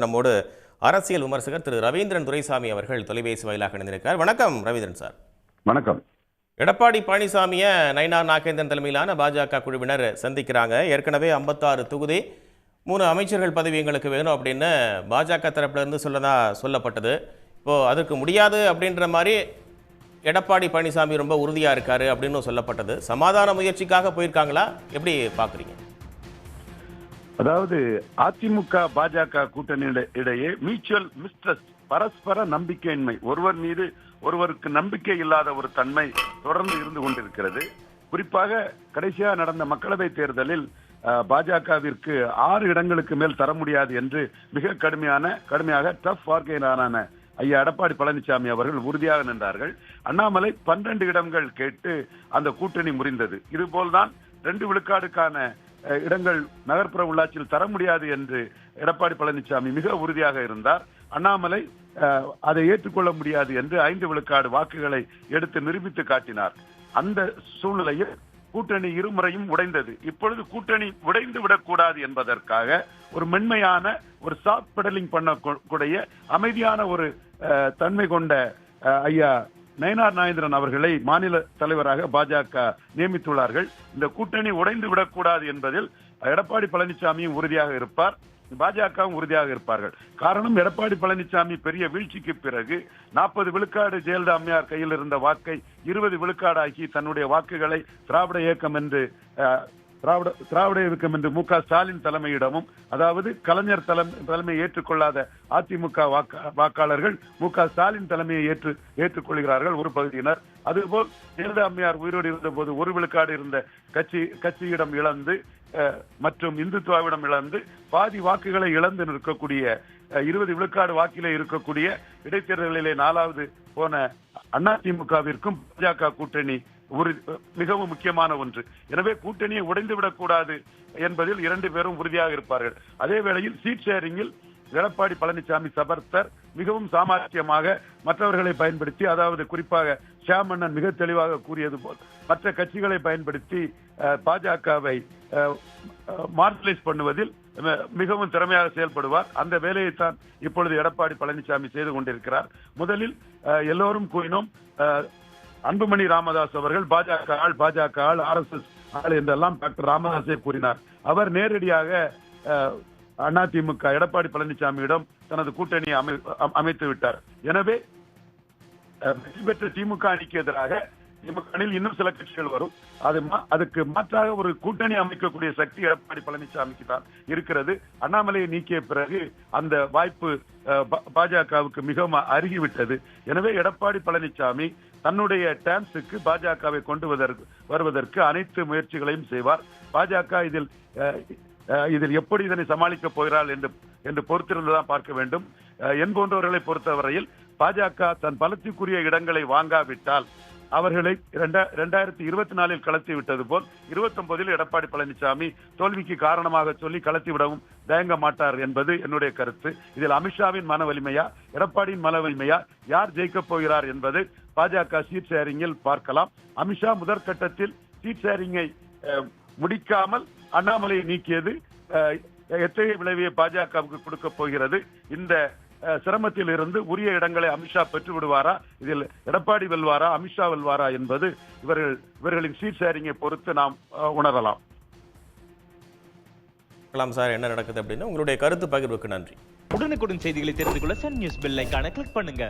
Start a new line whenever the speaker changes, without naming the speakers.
நம்மோடு அரசியல் விமர்சகர் திரு ரவீந்திரன் துரைசாமி அவர்கள் தொலைபேசி வாயிலாக இணைந்திருக்கிறார். வணக்கம் ரவீந்திரன் சார்.
வணக்கம்.
எடப்பாடி பழனிசாமியை நயினார் நாகேந்திரன் தலைமையிலான பாஜக குழுவினர் சந்திக்கிறாங்க. ஏற்கனவே 56 தொகுதி 3 அமைச்சர்கள் பதவி எங்களுக்கு வேணும் அப்படின்னு பாஜக தரப்பிலிருந்து சொல்லப்பட்டது. இப்போது அதுக்கு முடியாது அப்படின்ற மாதிரி எடப்பாடி பழனிசாமி ரொம்ப உறுதியாக இருக்காரு அப்படின்னு சொல்லப்பட்டது. சமாதான முயற்சிக்காக போயிருக்காங்களா, எப்படி பார்க்குறீங்க?
அதாவது அதிமுக பாஜக கூட்டணி இடையே மியூச்சுவல் மிஸ்ட்ரஸ்ட், பரஸ்பர நம்பிக்கையின்மை, ஒருவர் மீது ஒருவருக்கு நம்பிக்கை இல்லாத ஒரு தன்மை தொடர்ந்து இருந்து கொண்டிருக்கிறது. குறிப்பாக கடைசியாக நடந்த மக்களவைத் தேர்தலில் பாஜகவிற்கு 6 இடங்களுக்கு மேல் தர முடியாது என்று மிக கடுமையாக டஃப் பார்கெயினான ஐயா எடப்பாடி பழனிசாமி அவர்கள் உறுதியாக நின்றார்கள். அண்ணாமலை 12 இடங்கள் கேட்டு அந்த கூட்டணி முறிந்தது. இதுபோல்தான் 2 விழுக்காடுக்கான இடங்கள் நகர்ப்புற உள்ளாட்சியில் தர முடியாது என்று எடப்பாடி பழனிசாமி மிக உறுதியாக இருந்தார். அண்ணாமலை அதை ஏற்றுக்கொள்ள முடியாது என்று 5 விழுக்காடு வாக்குகளை எடுத்து நிரூபித்து காட்டினார். அந்த சூழ்நிலையில் கூட்டணி இருமுறையும் உடைந்தது. இப்பொழுது கூட்டணி உடைந்து விடக்கூடாது என்பதற்காக ஒரு மென்மையான, ஒரு சாஃப்ட் பெடலிங் பண்ணக்கூடிய அமைதியான ஒரு தன்மை கொண்ட ஐயா நயினார் நாகேந்திரன் அவர்களை மாநில தலைவராக பாஜக நியமித்துள்ளார்கள். இந்த கூட்டணி உடைந்து விடக்கூடாது என்பதில் எடப்பாடி பழனிசாமியும் உறுதியாக இருப்பார், பாஜகவும் உறுதியாக இருப்பார்கள். காரணம், எடப்பாடி பழனிசாமி பெரிய வீழ்ச்சிக்கு பிறகு 40 விழுக்காடு ஜெயலலிதா அம்மையார் கையில் இருந்த வாக்கை 20 விழுக்காடாக்கி தன்னுடைய வாக்குகளை திராவிட இயக்கம் என்று மு க ஸ்டாலின் தலைமையிடமும், அதாவது கலைஞர் தலைமையை ஏற்றுக்கொள்ளாத அதிமுக வாக்காளர்கள் மு க ஸ்டாலின் தலைமையை ஏற்றுக்கொள்கிறார்கள் ஒரு பகுதியினர். அதுபோல் ஜெயலலிதா அம்மையார் உயிரோடு இருந்த போது 1 விழுக்காடு இருந்த கட்சியிடம் இழந்து மற்றும் இந்துத்துவாவிடம் இழந்து பாதி வாக்குகளை இழந்து நிற்கக்கூடிய 20 விழுக்காடு வாக்கிலே இருக்கக்கூடிய இடைத்தேர்தலிலே 4வது போன அதிமுகவிற்கும் பாஜக கூட்டணி மிகவும் முக்கியமான ஒன்று. எனவே கூட்டணியை உடைந்துவிடக் கூடாது என்பதில் 2 பேரும் உறுதியாக இருப்பார்கள். அதே வேளையில் சீட் ஷேரிங்கில் எடப்பாடி பழனிசாமி சபர்த்தர் மிகவும் சாமர்த்தியமாக மற்றவர்களை பயன்படுத்தி, அதாவது குறிப்பாக ஷியாமண்ணன் மிக தெளிவாக கூறியது போல் மற்ற கட்சிகளை பயன்படுத்தி பாஜகவை மார்ஜினலைஸ் பண்ணுவதில் மிகவும் திறமையாக செயல்படுவார். அந்த வேலையைத்தான் இப்பொழுது எடப்பாடி பழனிசாமி செய்து கொண்டிருக்கிறார். முதலில் எல்லோரும் கூறினோம், அன்புமணி ராமதாஸ் அவர்கள் பாஜக ஆள் RSS ஆள் என்றெல்லாம் டாக்டர் ராமதாஸே கூறினார். அவர் நேரடியாக அதிமுக எடப்பாடி பழனிசாமியிடம் தனது கூட்டணியை அமைத்து விட்டார். எனவே வெற்றி பெற்ற திமுக அணிக்கு எதிராக திமுக அணியில் இன்னும் சில கட்சிகள் வரும். அதுக்கு மாற்றாக ஒரு கூட்டணி அமைக்கக்கூடிய சக்தி எடப்பாடி பழனிசாமிக்கு தான் இருக்கிறது. அண்ணாமலையை நீக்கிய பிறகு அந்த வாய்ப்பு பாஜகவுக்கு மிகவும் அருகிவிட்டது. எனவே எடப்பாடி பழனிசாமி தன்னுடைய டேம்ஸுக்கு பாஜகவை கொண்டு வருவதற்கு அனைத்து முயற்சிகளையும் செய்வார். பாஜக இதில் எப்படி இதனை சமாளிக்கப் போகிறாள் என்று பொறுத்திருந்துதான் பார்க்க வேண்டும். என் போன்றவர்களை பொறுத்தவரையில் பாஜக தன் பலத்திற்குரிய இடங்களை வாங்காவிட்டால் அவர்களை 2024 கலத்தி விட்டது போல் 2029 எடப்பாடி பழனிசாமி தோல்விக்கு காரணமாக சொல்லி கலத்தி விடவும் தயங்க மாட்டார் என்பது என்னுடைய கருத்து. இதில் அமித்ஷாவின் மன வலிமையா, எடப்பாடியின் மன வலிமையா, யார் ஜெயிக்கப் போகிறார் என்பது பாஜக சீட் ஷேரிங்கில் பார்க்கலாம். அமித்ஷா முதற்கட்டத்தில் சீட் ஷேரிங்கை முடிக்காமல் அண்ணாமலையை நீக்கியது எத்தகைய விளைவை பாஜகவுக்கு கொடுக்க போகிறது? இந்த சிரமத்தில் இருந்து உரிய இடங்களை அமித்ஷா பெற்று விடுவாரா, இதில் எடப்பாடி வெல்வாரா, அமித்ஷா வெல்வாரா என்பது இவர்களின் சீட் ஷேரிங்கை பொறுத்து நாம் உணரலாம்.
சார், என்ன நடக்குது அப்படின்னு உங்களுடைய கருத்து பகிர்வுக்கு நன்றி.
உடனுக்குடன் செய்திகளை தெரிந்து கொள்ள சன் நியூஸ் பெல் ஐகானை கிளிக் பண்ணுங்க.